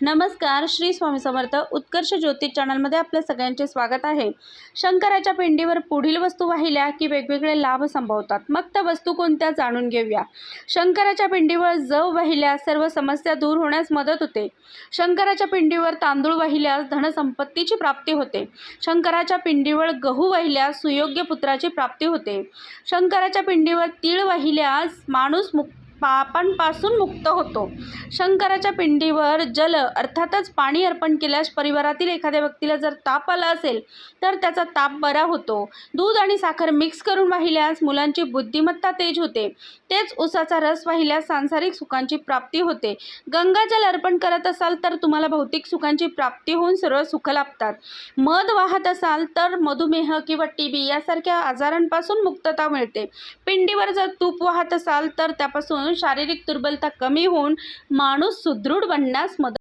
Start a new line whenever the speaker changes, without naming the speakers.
नमस्कार, श्री स्वामी समर्थ. उत्कर्ष ज्योतिष चॅनलमध्ये आपल्या सगळ्यांचे स्वागत आहे. शंकराच्या पिंडीवर पुढील वस्तू वाहिल्या की वेगवेगळे लाभ संभवतात. मग त्या वस्तू कोणत्या जाणून घेऊया. शंकराच्या पिंडीवर जव वाहिल्यास सर्व समस्या दूर होण्यास मदत होते. शंकराच्या पिंडीवर तांदूळ वाहिल्यास धनसंपत्तीची प्राप्ती होते. शंकराच्या पिंडीवर गहू वाहिल्यास सुयोग्य पुत्राची प्राप्ती होते. शंकराच्या पिंडीवर तीळ वाहिल्यास माणूस पापांपासून मुक्त होतो. शंकराच्या पिंडीवर जल अर्थातच पाणी अर्पण केल्यास परिवारातील एखाद्या व्यक्तीला जर ताप आला असेल तर त्याचा ताप बरा होतो. दूध आणि साखर मिक्स करून वाहिल्यास मुलांची बुद्धिमत्ता तेज होते. तेच उसाचा रस वाहिल्यास सांसारिक सुखांची प्राप्ती होते. गंगाजल अर्पण करत असाल तर तुम्हाला भौतिक सुखांची प्राप्ती होऊन सर्व सुख लाभतात. मध वाहत असाल तर मधुमेह किंवा टीबी यासारख्या आजारांपासून मुक्तता मिळते. पिंडीवर जर तूप वाहत असाल तर त्यापासून शारीरिक दुर्बलता कमी होऊन माणूस सुदृढ बनण्यास मदत